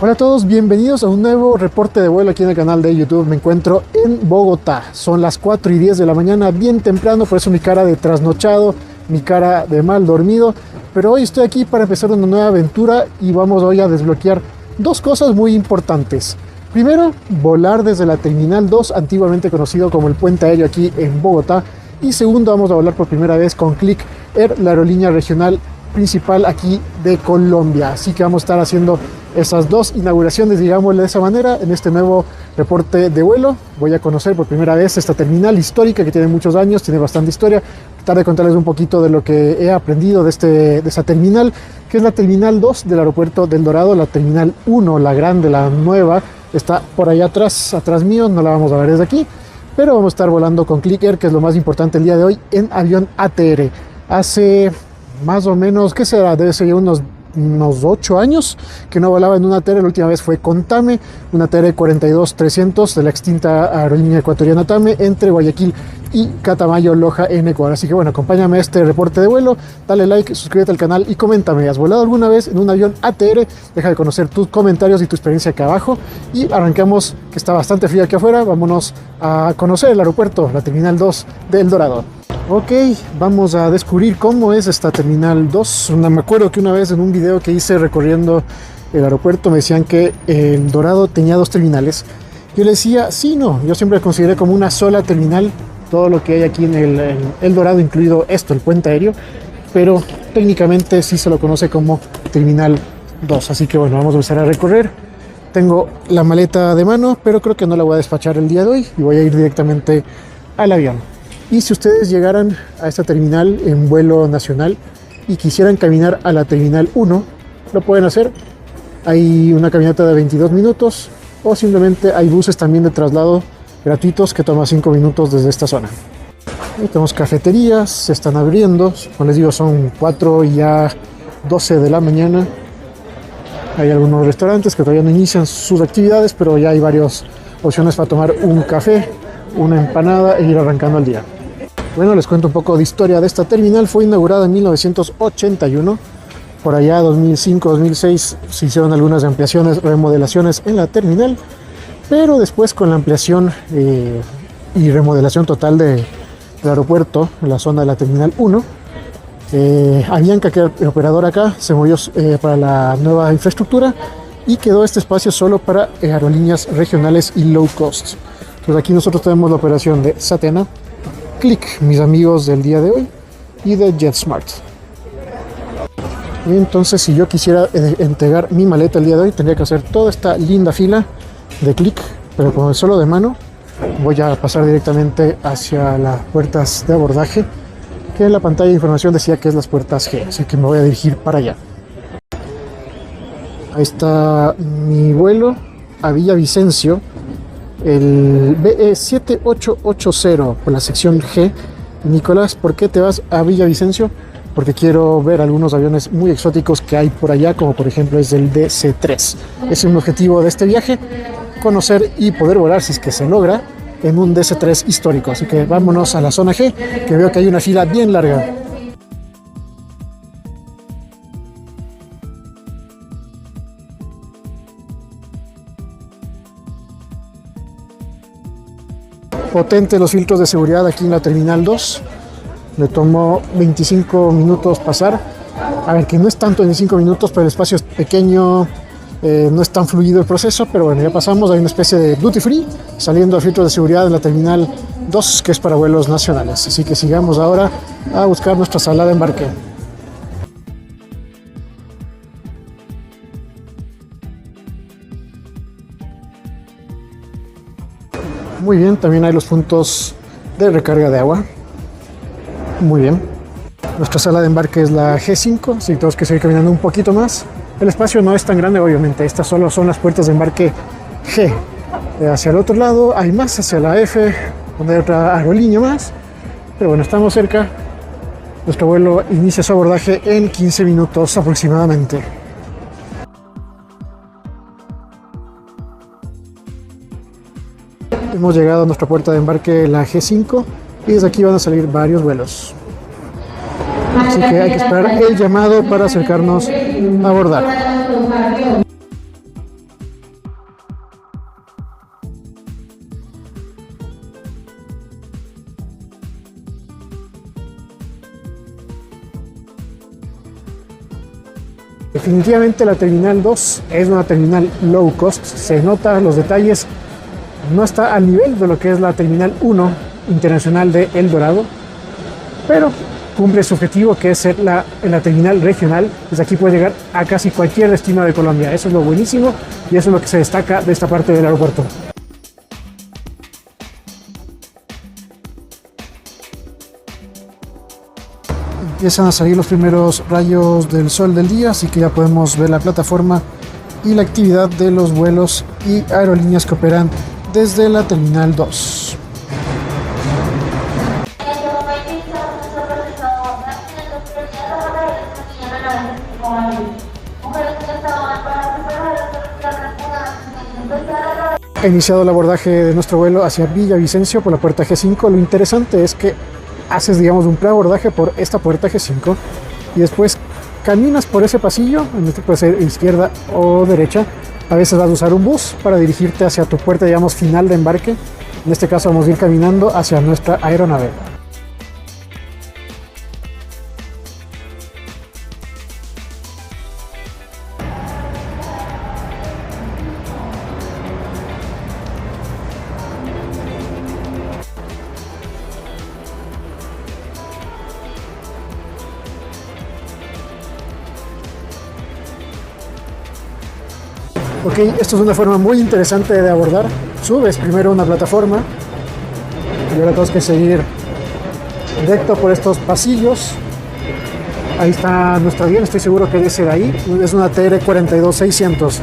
Hola a todos, bienvenidos a un nuevo reporte de vuelo aquí en el canal de YouTube. Me encuentro en Bogotá, son las 4:10 de la mañana, bien temprano, por eso mi cara de trasnochado, mi cara de mal dormido. Pero hoy estoy aquí para empezar una nueva aventura y vamos hoy a desbloquear dos cosas muy importantes. Primero, volar desde la Terminal 2, antiguamente conocido como el puente aéreo aquí en Bogotá. Y segundo, vamos a volar por primera vez con Click Air, la aerolínea regional principal aquí de Colombia. Así que vamos a estar haciendo esas dos inauguraciones, digámosle de esa manera, en este nuevo reporte de vuelo. Voy a conocer por primera vez esta terminal histórica que tiene muchos años, tiene bastante historia. Tratar de contarles un poquito de lo que he aprendido de esta terminal, que es la Terminal 2 del aeropuerto del Dorado. La Terminal 1, la grande, la nueva, está por allá atrás mío, no la vamos a ver desde aquí, pero vamos a estar volando con Click Air, que es lo más importante el día de hoy, en avión ATR. Hace más o menos, ¿qué será? Debe ser ya unos 8 años que no volaba en una ATR. La última vez fue con TAME, una ATR 42300 de la extinta aerolínea ecuatoriana TAME, entre Guayaquil y Catamayo, Loja, en Ecuador. Así que bueno, acompáñame a este reporte de vuelo, dale like, suscríbete al canal y coméntame, ¿has volado alguna vez en un avión ATR? Deja de conocer tus comentarios y tu experiencia acá abajo. Y arrancamos, que está bastante frío aquí afuera. Vámonos a conocer el aeropuerto, la Terminal 2 del Dorado. Ok, vamos a descubrir cómo es esta Terminal 2. Me acuerdo que una vez en un video que hice recorriendo el aeropuerto me decían que el Dorado tenía dos terminales. Yo le decía, sí, no, yo siempre consideré como una sola terminal todo lo que hay aquí en el Dorado, incluido esto, el puente aéreo, pero técnicamente sí se lo conoce como Terminal 2. Así que bueno, vamos a empezar a recorrer. Tengo la maleta de mano, pero creo que no la voy a despachar el día de hoy y voy a ir directamente al avión. Y si ustedes llegaran a esta terminal en vuelo nacional y quisieran caminar a la Terminal 1, lo pueden hacer. Hay una caminata de 22 minutos o simplemente hay buses también de traslado gratuitos que toman 5 minutos desde esta zona. Ahí tenemos cafeterías, se están abriendo. Como les digo, son 4 y ya 12 de la mañana. Hay algunos restaurantes que todavía no inician sus actividades, pero ya hay varias opciones para tomar un café, una empanada e ir arrancando el día. Bueno, les cuento un poco de historia de esta terminal. Fue inaugurada en 1981. Por allá 2005-2006 se hicieron algunas ampliaciones, remodelaciones en la terminal, pero después con la ampliación y remodelación total del aeropuerto, en la zona de la Terminal 1, Avianca, que era el operador acá, se movió para la nueva infraestructura y quedó este espacio solo para aerolíneas regionales y low cost. Entonces aquí nosotros tenemos la operación de Satena, Click, mis amigos del día de hoy, y de JetSmart. Y entonces, si yo quisiera entregar mi maleta el día de hoy, tendría que hacer toda esta linda fila de Click, pero con el solo de mano. Voy a pasar directamente hacia las puertas de abordaje, que en la pantalla de información decía que es las puertas G, así que me voy a dirigir para allá. Ahí está mi vuelo a Villavicencio, el BE 7880 por la sección G. Nicolás, ¿por qué te vas a Villavicencio? Porque quiero ver algunos aviones muy exóticos que hay por allá, como por ejemplo es el DC-3. Es un objetivo de este viaje, conocer y poder volar, si es que se logra, en un DC-3 histórico. Así que vámonos a la zona G, que veo que hay una fila bien larga. Potentes los filtros de seguridad aquí en la Terminal 2. Le tomó 25 minutos pasar. A ver, que no es tanto 25 minutos, pero el espacio es pequeño, no es tan fluido el proceso, pero bueno, ya pasamos. Hay una especie de duty free saliendo al filtro de seguridad de la Terminal 2, que es para vuelos nacionales. Así que sigamos ahora a buscar nuestra sala de embarque. Muy bien, también hay los puntos de recarga de agua. Muy bien. Nuestra sala de embarque es la G5, así que tenemos que seguir caminando un poquito más. El espacio no es tan grande, obviamente. Estas solo son las puertas de embarque G. Hacia el otro lado hay más, hacia la F, donde hay otra aerolínea más. Pero bueno, estamos cerca. Nuestro vuelo inicia su abordaje en 15 minutos aproximadamente. Hemos llegado a nuestra puerta de embarque, la G5, y desde aquí van a salir varios vuelos. Así que hay que esperar el llamado para acercarnos a abordar. Definitivamente la terminal 2 es una terminal low cost, se nota los detalles, no está al nivel de lo que es la terminal 1 internacional de El Dorado, pero cumple su objetivo, que es ser la terminal regional. Desde aquí puede llegar a casi cualquier destino de Colombia. Eso es lo buenísimo y eso es lo que se destaca de esta parte del aeropuerto. Empiezan a salir los primeros rayos del sol del día, así que ya podemos ver la plataforma y la actividad de los vuelos y aerolíneas que operan desde la terminal 2. Ha iniciado el abordaje de nuestro vuelo hacia Villavicencio por la puerta G5. Lo interesante es que haces, digamos, un preabordaje por esta puerta G5 y después caminas por ese pasillo, en este puede ser izquierda o derecha. A veces vas a usar un bus para dirigirte hacia tu puerta, digamos, final de embarque. En este caso vamos a ir caminando hacia nuestra aeronave. Ok, esto es una forma muy interesante de abordar. Subes primero una plataforma y ahora tienes que seguir recto por estos pasillos. Ahí está nuestro avión, estoy seguro que es de ahí. Es una TR-42-600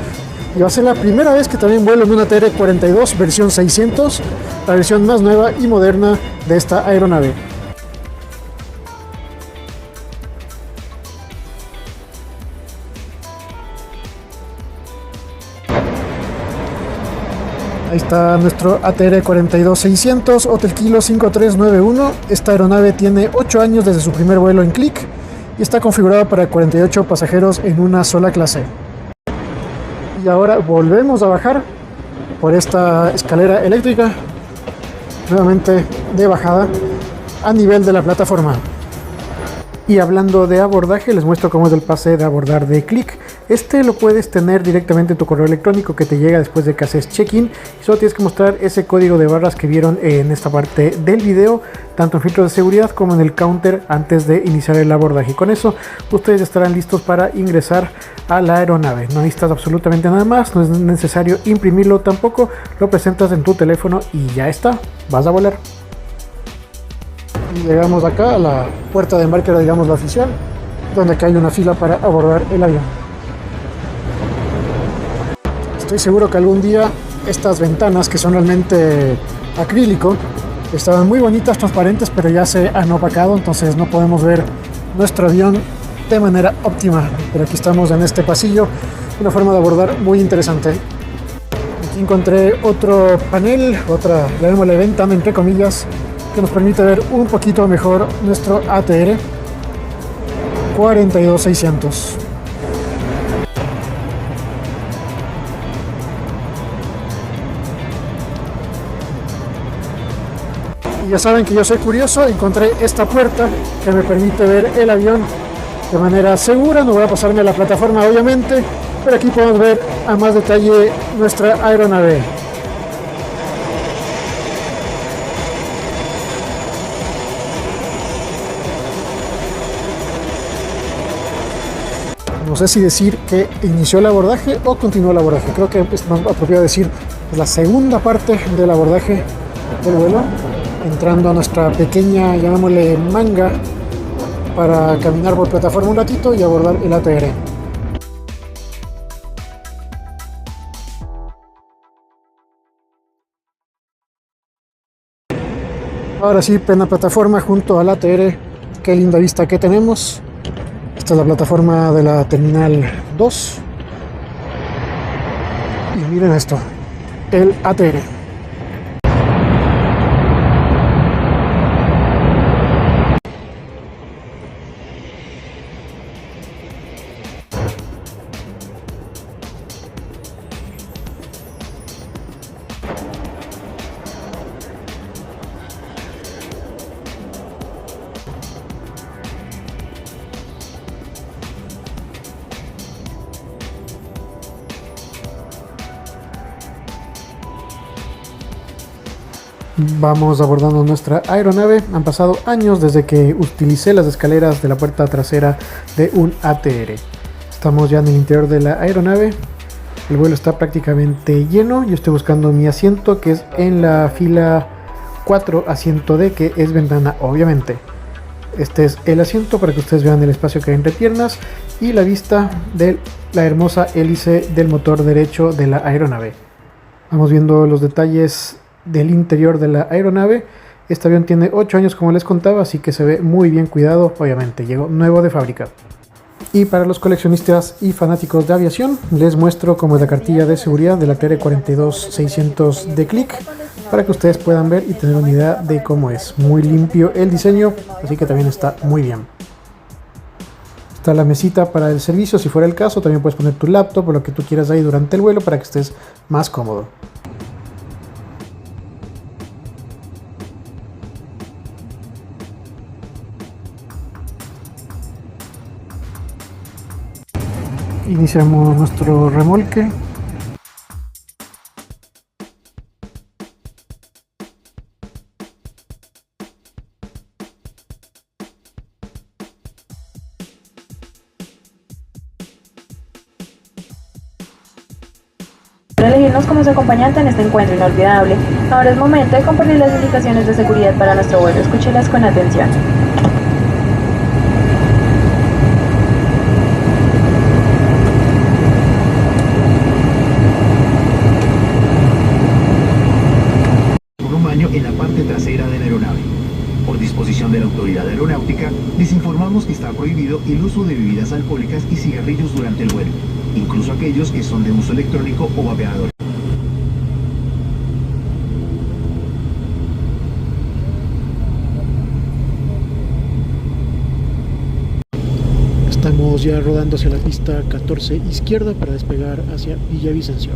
y va a ser la primera vez que también vuelo en una TR-42 versión 600, la versión más nueva y moderna de esta aeronave. Ahí está nuestro ATR-42-600, Hotel Kilo 5391. Esta aeronave tiene 8 años desde su primer vuelo en Clic y está configurada para 48 pasajeros en una sola clase. Y ahora volvemos a bajar por esta escalera eléctrica, nuevamente de bajada a nivel de la plataforma. Y hablando de abordaje, les muestro cómo es el pase de abordar de Clic. Este lo puedes tener directamente en tu correo electrónico que te llega después de que haces check-in. Y solo tienes que mostrar ese código de barras que vieron en esta parte del video, tanto en filtros de seguridad como en el counter antes de iniciar el abordaje. Y con eso ustedes estarán listos para ingresar a la aeronave. No necesitas absolutamente nada más, no es necesario imprimirlo tampoco. Lo presentas en tu teléfono y ya está, vas a volar. Y llegamos acá a la puerta de embarque, digamos la oficial, donde acá hay una fila para abordar el avión. Estoy seguro que algún día estas ventanas, que son realmente acrílico, estaban muy bonitas, transparentes, pero ya se han opacado, entonces no podemos ver nuestro avión de manera óptima. Pero aquí estamos en este pasillo, una forma de abordar muy interesante. Aquí encontré otro panel, otra, llamémosle ventana entre comillas, que nos permite ver un poquito mejor nuestro ATR 42-600. Y ya saben que yo soy curioso, encontré esta puerta que me permite ver el avión de manera segura. No voy a pasarme a la plataforma obviamente, pero aquí podemos ver a más detalle nuestra aeronave. No sé si decir que inició el abordaje o continuó el abordaje. Creo que es más apropiado decir la segunda parte del abordaje del vuelo, entrando a nuestra pequeña, llamémosle manga, para caminar por plataforma un ratito y abordar el ATR. Ahora sí, plena plataforma junto al ATR. Qué linda vista que tenemos. Esta es la plataforma de la terminal 2. Y miren esto, el ATR. Vamos abordando nuestra aeronave. Han pasado años desde que utilicé las escaleras de la puerta trasera de un ATR. Estamos ya en el interior de la aeronave. El vuelo está prácticamente lleno. Yo estoy buscando mi asiento, que es en la fila 4, asiento D, que es ventana, obviamente. Este es el asiento para que ustedes vean el espacio que hay entre piernas y la vista de la hermosa hélice del motor derecho de la aeronave. Vamos viendo los detalles del interior de la aeronave. Este avión tiene 8 años, como les contaba, así que se ve muy bien cuidado. Obviamente llegó nuevo de fábrica. Y para los coleccionistas y fanáticos de aviación, les muestro cómo es la cartilla de seguridad de la TR-42600 de Click, para que ustedes puedan ver y tener una idea de cómo es. Muy limpio el diseño, así que también está muy bien. Está la mesita para el servicio, si fuera el caso. También puedes poner tu laptop o lo que tú quieras ahí durante el vuelo para que estés más cómodo. Iniciamos nuestro remolque. Por elegirnos como su acompañante en este encuentro inolvidable. Ahora es momento de compartir las indicaciones de seguridad para nuestro vuelo. Escúchelas con atención. Un baño en la parte trasera de la aeronave. Por disposición de la autoridad aeronáutica, les informamos que está prohibido el uso de bebidas alcohólicas y cigarrillos durante el vuelo, incluso aquellos que son de uso electrónico o vapeador. Estamos ya rodando hacia la pista 14 izquierda para despegar hacia Villavicencio.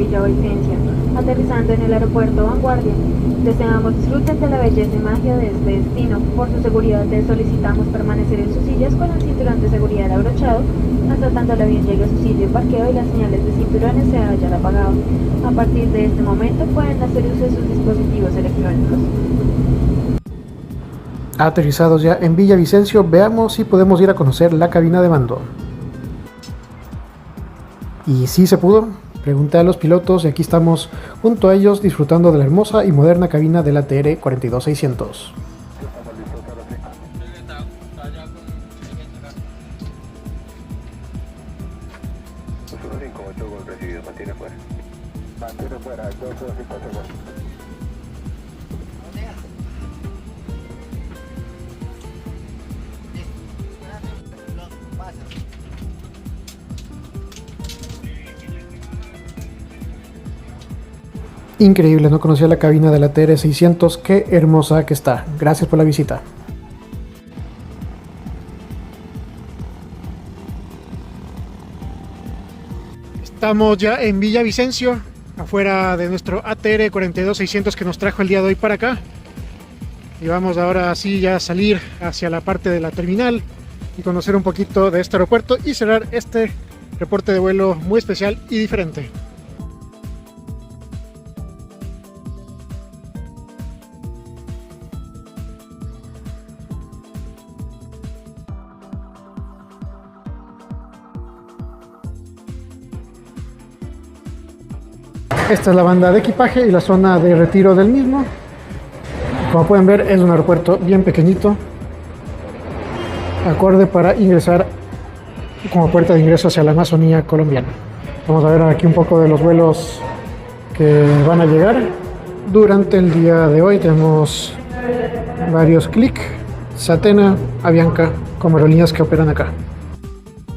Villavicencio, aterrizando en el aeropuerto Vanguardia. Deseamos disfruten de la belleza y magia de este destino. Por su seguridad les solicitamos permanecer en sus sillas con el cinturón de seguridad abrochado hasta tanto el avión llegue a su sitio de parqueo y las señales de cinturones se hayan apagado. A partir de este momento pueden hacer uso de sus dispositivos electrónicos. Aterrizados ya en Villavicencio, veamos si podemos ir a conocer la cabina de mando. Y sí se pudo. Pregunté a los pilotos y aquí estamos junto a ellos disfrutando de la hermosa y moderna cabina del ATR 42600. Increíble, no conocía la cabina de la TR600, qué hermosa que está. Gracias por la visita. Estamos ya en Villavicencio, afuera de nuestro ATR 42600 que nos trajo el día de hoy para acá. Y vamos ahora sí ya a salir hacia la parte de la terminal y conocer un poquito de este aeropuerto y cerrar este reporte de vuelo muy especial y diferente. Esta es la banda de equipaje y la zona de retiro del mismo. Como pueden ver, es un aeropuerto bien pequeñito, acorde para ingresar como puerta de ingreso hacia la Amazonía colombiana. Vamos a ver aquí un poco de los vuelos que van a llegar durante el día de hoy. Tenemos varios Clic, Satena, Avianca como aerolíneas que operan acá.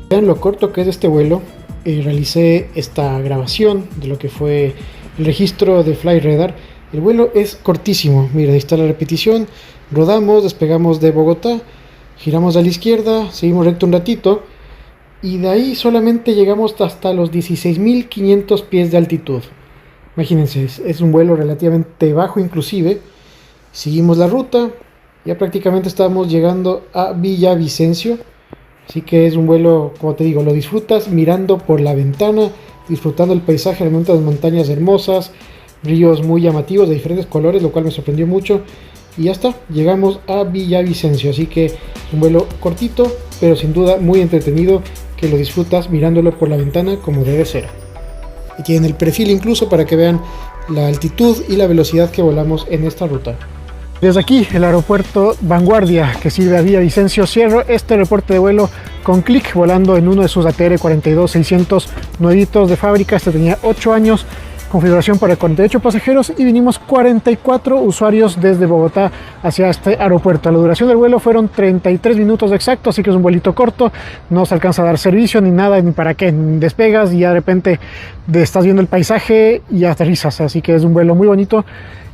Vean lo corto que es este vuelo. Realicé esta grabación de lo que fue el registro de FlyRadar. El vuelo es cortísimo, mira, ahí está la repetición. Rodamos, despegamos de Bogotá, giramos a la izquierda, seguimos recto un ratito y de ahí solamente llegamos hasta los 16.500 pies de altitud. Imagínense, es un vuelo relativamente bajo inclusive. Seguimos la ruta, ya prácticamente estamos llegando a Villavicencio. Así que es un vuelo, como te digo, lo disfrutas mirando por la ventana, disfrutando el paisaje, realmente las montañas hermosas, ríos muy llamativos de diferentes colores, lo cual me sorprendió mucho. Y ya está, llegamos a Villavicencio, así que un vuelo cortito, pero sin duda muy entretenido, que lo disfrutas mirándolo por la ventana como debe ser. Y tienen el perfil incluso para que vean la altitud y la velocidad que volamos en esta ruta. Desde aquí, el aeropuerto Vanguardia, que sirve a Villavicencio, cierro este reporte de vuelo con Clic, volando en uno de sus ATR 42600 nuevitos de fábrica. Este tenía 8 años, configuración para 48 pasajeros y vinimos 44 usuarios desde Bogotá hacia este aeropuerto. La duración del vuelo fueron 33 minutos exactos, así que es un vuelito corto, no se alcanza a dar servicio ni nada, ni para qué, ni despegas y ya de repente estás viendo el paisaje y aterrizas, así que es un vuelo muy bonito.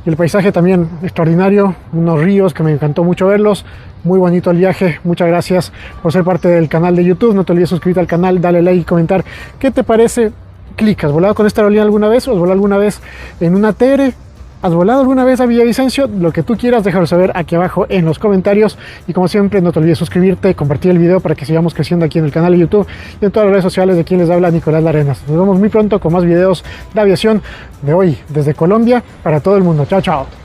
Y el paisaje también extraordinario, unos ríos que me encantó mucho verlos, muy bonito el viaje. Muchas gracias por ser parte del canal de YouTube, no te olvides suscribirte al canal, dale like y comentar qué te parece Clic. ¿Has volado con esta aerolínea alguna vez? ¿O has volado alguna vez en una ATR? ¿Has volado alguna vez a Villavicencio? Lo que tú quieras, déjalo saber aquí abajo en los comentarios. Y como siempre, no te olvides suscribirte y compartir el video para que sigamos creciendo aquí en el canal de YouTube y en todas las redes sociales de quien les habla Nicolás Larenas. Nos vemos muy pronto con más videos de aviación de hoy desde Colombia para todo el mundo. Chao, chao.